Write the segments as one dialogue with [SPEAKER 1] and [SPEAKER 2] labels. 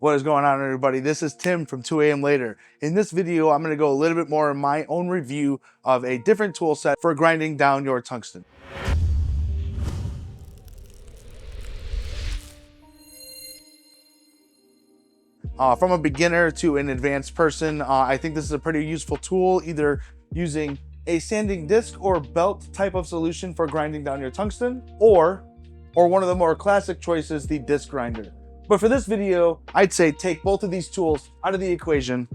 [SPEAKER 1] What is going on, everybody? This is Tim from 2 a.m. Later. In this video, I'm going to go a little bit more in my own review of a different tool set for grinding down your tungsten. From a beginner to an advanced person, I think this is a pretty useful tool, either using a sanding disc or belt type of solution for grinding down your tungsten, or one of the more classic choices, the disc grinder. But for this video, I'd say take both of these tools out of the equation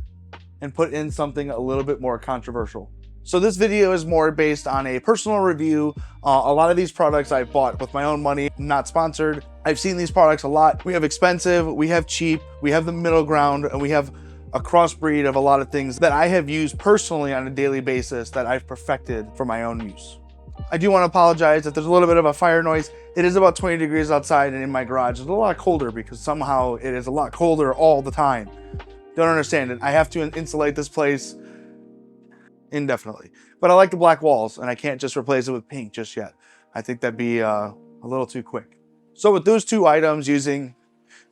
[SPEAKER 1] and put in something a little bit more controversial. So this video is more based on a personal review. A lot of these products I've bought with my own money, not sponsored. I've seen these products a lot. We have expensive, we have cheap, we have the middle ground, and we have a crossbreed of a lot of things that I have used personally on a daily basis that I've perfected for my own use. I do want to apologize if there's a little bit of a fire noise. It is about 20 degrees outside, and in my garage it's a lot colder because somehow it is a lot colder all the time. Don't understand it. I have to insulate this place indefinitely. But I like the black walls, and I can't just replace it with pink just yet. I think that'd be a little too quick. So with those two items, using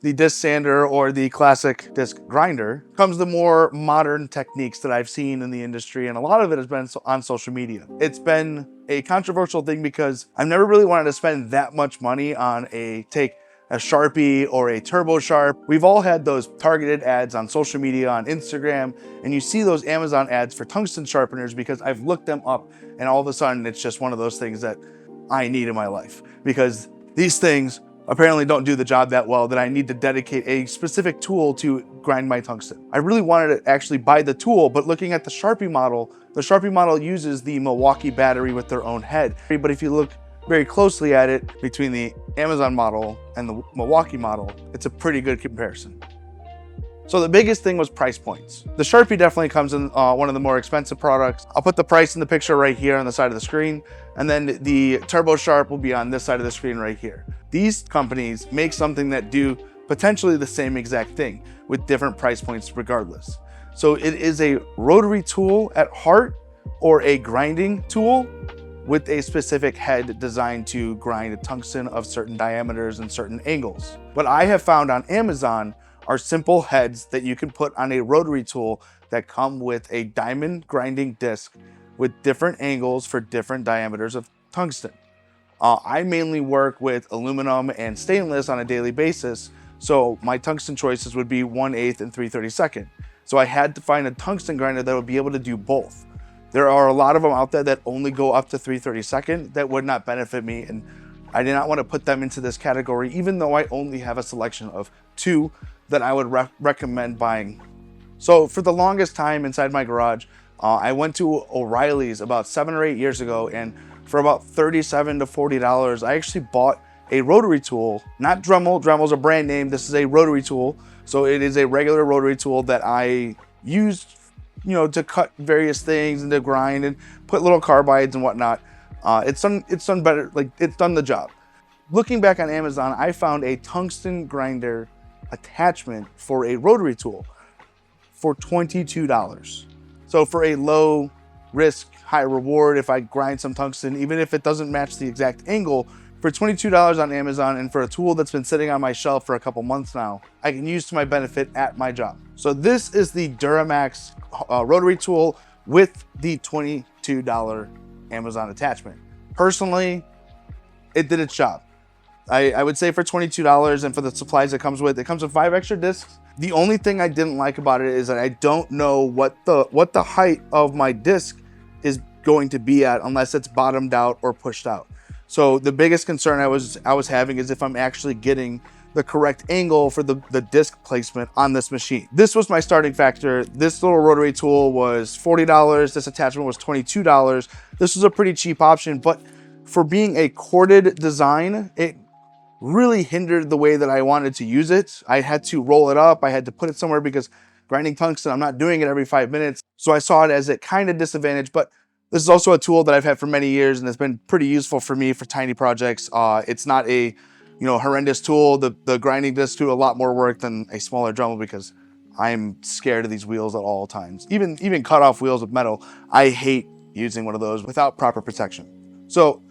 [SPEAKER 1] the disc sander or the classic disc grinder, comes the more modern techniques that I've seen in the industry, and a lot of it has been on social media. It's been a controversial thing because I've never really wanted to spend that much money on take a Sharpie or a Turbo Sharp. We've all had those targeted ads on social media, on Instagram, and you see those Amazon ads for tungsten sharpeners because I've looked them up, and all of a sudden it's just one of those things that I need in my life, because these things apparently don't do the job that well that I need to dedicate a specific tool to grind my tungsten. I really wanted to actually buy the tool, but looking at the Sharpie model uses the Milwaukee battery with their own head. But if you look very closely at it, between the Amazon model and the Milwaukee model, it's a pretty good comparison. So the biggest thing was price points. The Sharpie definitely comes in one of the more expensive products. I'll put the price in the picture right here on the side of the screen, and then the Turbo Sharp will be on this side of the screen right here. These companies make something that do potentially the same exact thing with different price points regardless. So it is a rotary tool at heart, or a grinding tool with a specific head designed to grind a tungsten of certain diameters and certain angles. What I have found on Amazon are simple heads that you can put on a rotary tool that come with a diamond grinding disc with different angles for different diameters of tungsten. I mainly work with aluminum and stainless on a daily basis, so my tungsten choices would be 1/8 and 3/32. So I had to find a tungsten grinder that would be able to do both. There are a lot of them out there that only go up to 3/32 that would not benefit me, and I did not want to put them into this category, even though I only have a selection of two that I would recommend buying. So for the longest time inside my garage, I went to O'Reilly's about 7 or 8 years ago, and for about $37 to $40, I actually bought a rotary tool, not Dremel. Dremel's a brand name. This is a rotary tool. So it is a regular rotary tool that I used, to cut various things and to grind and put little carbides and whatnot. It's done better. Like, it's done the job. Looking back on Amazon, I found a tungsten grinder attachment for a rotary tool for $22. So for a low risk, high reward, if I grind some tungsten, even if it doesn't match the exact angle, for $22 on Amazon, and for a tool that's been sitting on my shelf for a couple months now, I can use to my benefit at my job. So this is the Duramax rotary tool with the $22 Amazon attachment. Personally, it did its job. I would say for $22, and for the supplies it comes with 5 extra discs. The only thing I didn't like about it is that I don't know what the height of my disc is going to be at unless it's bottomed out or pushed out. So the biggest concern I was having is if I'm actually getting the correct angle for the disc placement on this machine. This was my starting factor. This little rotary tool was $40. This attachment was $22. This was a pretty cheap option, but for being a corded design, it really hindered the way that I wanted to use it. I had to roll it up. I had to put it somewhere because grinding tungsten, I'm not doing it every 5 minutes. So I saw it as a kind of disadvantage, but this is also a tool that I've had for many years and it's been pretty useful for me for tiny projects. It's not a horrendous tool. The grinding does do a lot more work than a smaller Dremel because I'm scared of these wheels at all times. Even cut off wheels with metal, I hate using one of those without proper protection. So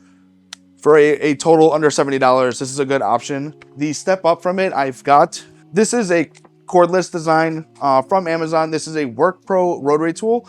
[SPEAKER 1] for a total under $70, this is a good option. The step up from it, this is a cordless design from Amazon. This is a Work Pro rotary tool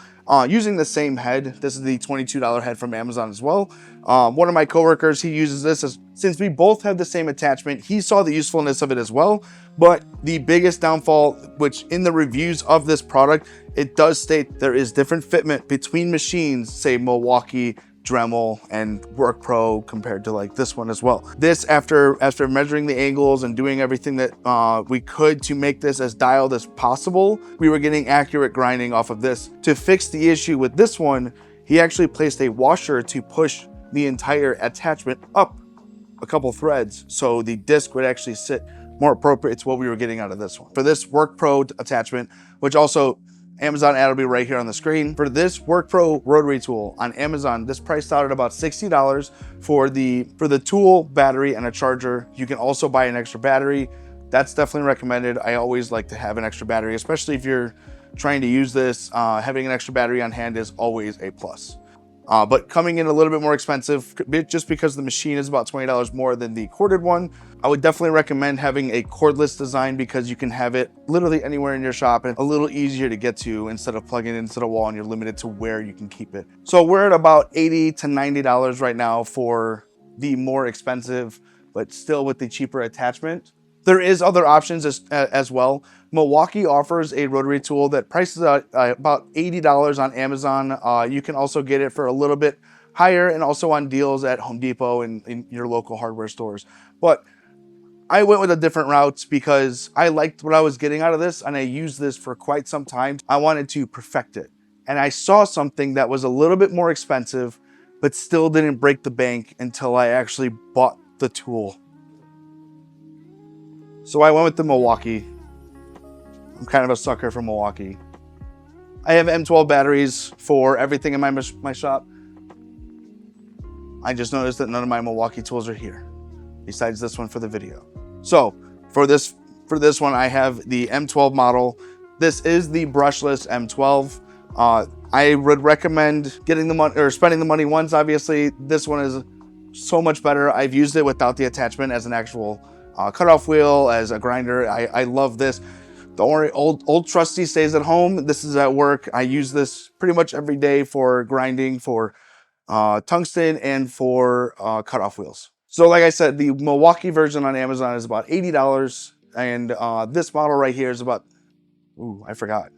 [SPEAKER 1] using the same head. This is the $22 head from Amazon as well. One of my coworkers, he uses this since we both have the same attachment, he saw the usefulness of it as well. But the biggest downfall, which in the reviews of this product, it does state there is different fitment between machines, say Milwaukee, Dremel, and Work Pro compared to like this one as well. This, after measuring the angles and doing everything that we could to make this as dialed as possible, we were getting accurate grinding off of this. To fix the issue with this one, he actually placed a washer to push the entire attachment up a couple threads so the disc would actually sit more appropriate to what we were getting out of this one. For this Work Pro attachment, which also Amazon ad will be right here on the screen. For this Work Pro rotary tool on Amazon, this priced out at about $60 for the tool, battery, and a charger. You can also buy an extra battery. That's definitely recommended. I always like to have an extra battery, especially if you're trying to use this. Having an extra battery on hand is always a plus. But coming in a little bit more expensive, just because the machine is about $20 more than the corded one, I would definitely recommend having a cordless design because you can have it literally anywhere in your shop and a little easier to get to instead of plugging it into the wall and you're limited to where you can keep it. So we're at about $80 to $90 right now for the more expensive, but still with the cheaper attachment. There is other options as well. Milwaukee offers a rotary tool that prices out about $80 on Amazon. You can also get it for a little bit higher and also on deals at Home Depot and in your local hardware stores. But I went with a different route because I liked what I was getting out of this and I used this for quite some time. I wanted to perfect it. And I saw something that was a little bit more expensive, but still didn't break the bank until I actually bought the tool. So I went with the Milwaukee. I'm kind of a sucker for Milwaukee. I have M12 batteries for everything in my shop. I just noticed that none of my Milwaukee tools are here, besides this one for the video. So for this one, I have the M12 model. This is the brushless M12. I would recommend getting the money or spending the money once. Obviously, this one is so much better. I've used it without the attachment as an actual cutoff wheel, as a grinder. I love this. The old trusty stays at home. This is at work. I use this pretty much every day for grinding, for tungsten, and for cutoff wheels. So like I said, the Milwaukee version on Amazon is about $80, and this model right here is about, ooh, I forgot.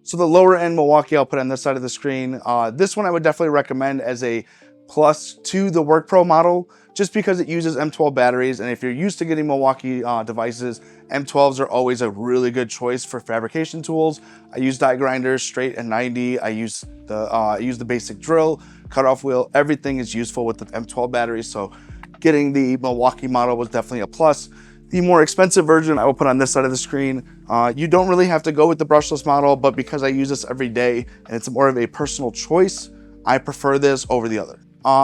[SPEAKER 1] So the lower end Milwaukee I'll put on this side of the screen. This one I would definitely recommend as a plus to the Work Pro model, just because it uses M12 batteries. And if you're used to getting Milwaukee devices, M12s are always a really good choice for fabrication tools. I use die grinders straight at 90. I use the basic drill, cutoff wheel. Everything is useful with the M12 batteries. So getting the Milwaukee model was definitely a plus. The more expensive version I will put on this side of the screen. You don't really have to go with the brushless model, but because I use this every day and it's more of a personal choice, I prefer this over the other.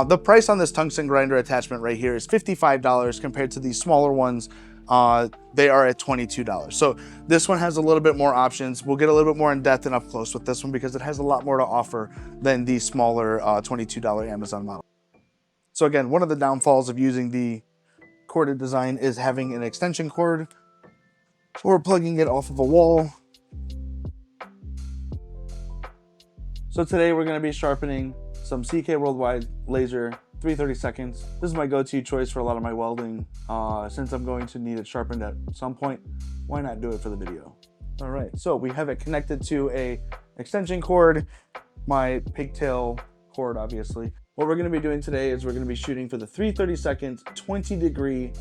[SPEAKER 1] The price on this tungsten grinder attachment right here is $55 compared to the smaller ones. They are at $22. So this one has a little bit more options. We'll get a little bit more in depth and up close with this one because it has a lot more to offer than the smaller $22 Amazon model. So again, one of the downfalls of using the corded design is having an extension cord or plugging it off of a wall. So today we're going to be sharpening some CK Worldwide laser 3/32. This is my go-to choice for a lot of my welding. Since I'm going to need it sharpened at some point, why not do it for the video? All right, so we have it connected to a extension cord, my pigtail cord, obviously. What we're going to be doing today is we're going to be shooting for the 3/32 20-degree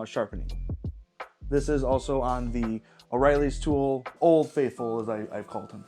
[SPEAKER 1] sharpening. This is also on the O'Reilly's tool, Old Faithful as I've called him.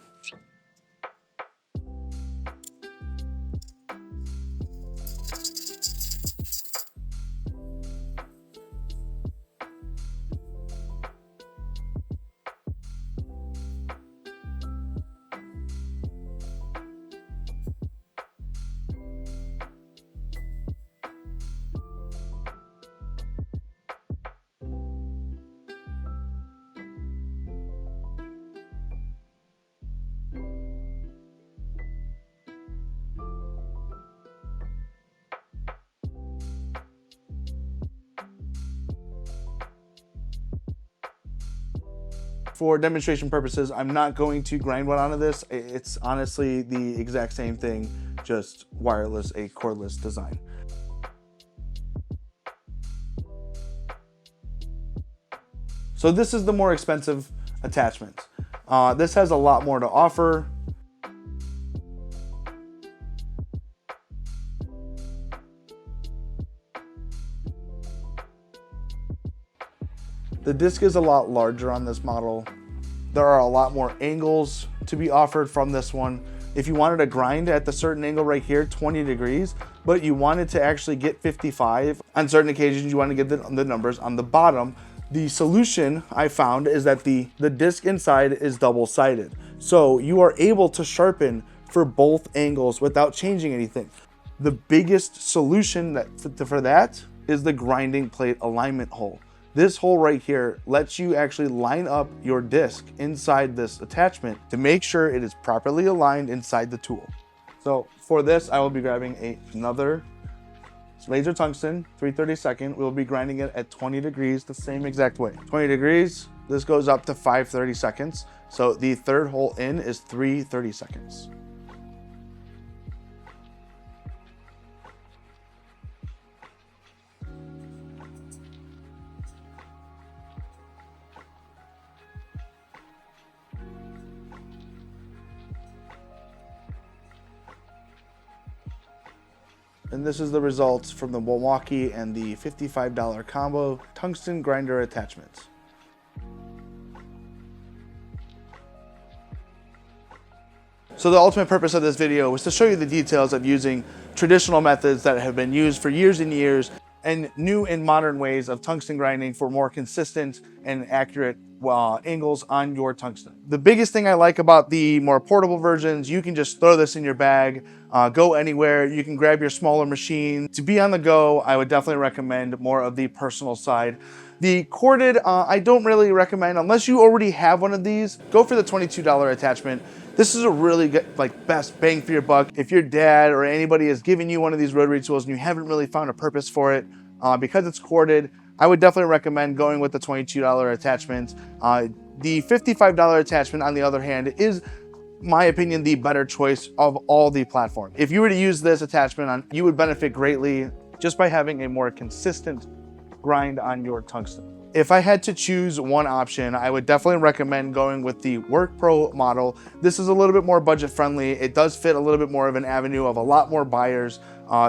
[SPEAKER 1] for demonstration purposes, I'm not going to grind one onto this. It's honestly the exact same thing, just wireless, a cordless design. So this is the more expensive attachment. This has a lot more to offer. The disc is a lot larger on this model. There are a lot more angles to be offered from this one. If you wanted to grind at the certain angle right here, 20 degrees, but you wanted to actually get 55, on certain occasions you want to get the numbers on the bottom. The solution I found is that the disc inside is double-sided. So you are able to sharpen for both angles without changing anything. The biggest solution for that is the grinding plate alignment hole. This hole right here lets you actually line up your disc inside this attachment to make sure it is properly aligned inside the tool. So for this, I will be grabbing another laser tungsten 3/32. We'll be grinding it at 20 degrees the same exact way. 20 degrees, this goes up to 5/32. So the third hole in is 3/32. And this is the results from the Milwaukee and the $55 combo tungsten grinder attachments. So the ultimate purpose of this video was to show you the details of using traditional methods that have been used for years and years and new and modern ways of tungsten grinding for more consistent and accurate angles on your tungsten. The biggest thing I like about the more portable versions, you can just throw this in your bag, go anywhere. You can grab your smaller machine. To be on the go, I would definitely recommend more of the personal side. The corded, I don't really recommend, unless you already have one of these, go for the $22 attachment. This is a really good, best bang for your buck. If your dad or anybody is giving you one of these rotary tools and you haven't really found a purpose for it, because it's corded, I would definitely recommend going with the $22 attachment. The $55 attachment, on the other hand, is, my opinion, the better choice of all the platforms. If you were to use this attachment you would benefit greatly just by having a more consistent grind on your tungsten. If I had to choose one option, I would definitely recommend going with the Work Pro model. This is a little bit more budget friendly. It does fit a little bit more of an avenue of a lot more buyers.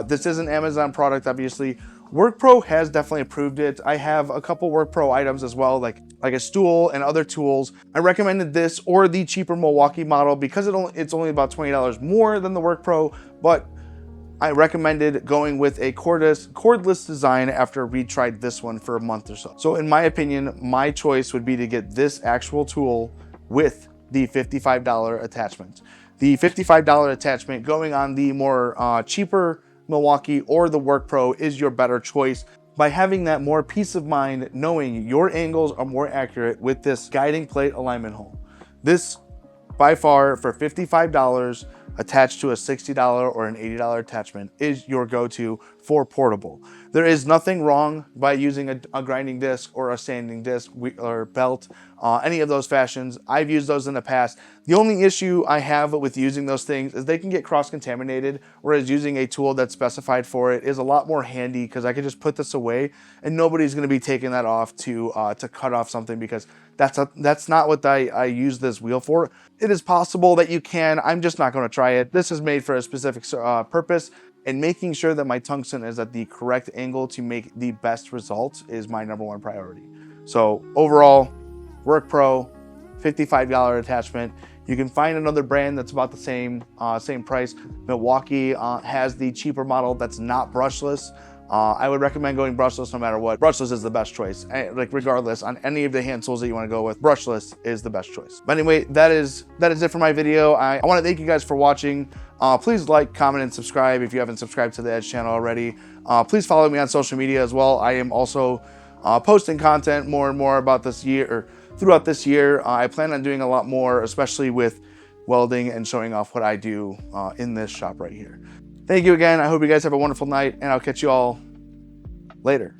[SPEAKER 1] This is an Amazon product, obviously. Work Pro has definitely improved it. I have a couple Work Pro items as well, like a stool and other tools. I recommended this or the cheaper Milwaukee model because it's only about $20 more than the Work Pro, but I recommended going with a cordless design after we tried this one for a month or so. So in my opinion, my choice would be to get this actual tool with the $55 attachment. The $55 attachment going on the more cheaper Milwaukee or the Work Pro is your better choice by having that more peace of mind knowing your angles are more accurate with this guiding plate alignment hole. This by far for $55 attached to a $60 or an $80 attachment is your go-to for portable. There is nothing wrong by using a grinding disc or a sanding disc or belt, any of those fashions. I've used those in the past. The only issue I have with using those things is they can get cross-contaminated, whereas using a tool that's specified for it is a lot more handy because I can just put this away and nobody's going to be taking that off to cut off something, because that's not what I use this wheel for. It is possible that you can. I'm just not going to try it. This is made for a specific purpose, and making sure that my tungsten is at the correct angle to make the best results is my #1 priority. So overall, Work Pro, $55 attachment. You can find another brand that's about the same price. Milwaukee has the cheaper model that's not brushless. I would recommend going brushless no matter what. Brushless is the best choice. Regardless, on any of the hand tools that you want to go with, brushless is the best choice. But anyway, that is it for my video. I want to thank you guys for watching. Please like, comment, and subscribe if you haven't subscribed to the EDGE channel already. Please follow me on social media as well. I am also posting content more and more about this year, or throughout this year. I plan on doing a lot more, especially with welding and showing off what I do in this shop right here. Thank you again. I hope you guys have a wonderful night, and I'll catch you all later.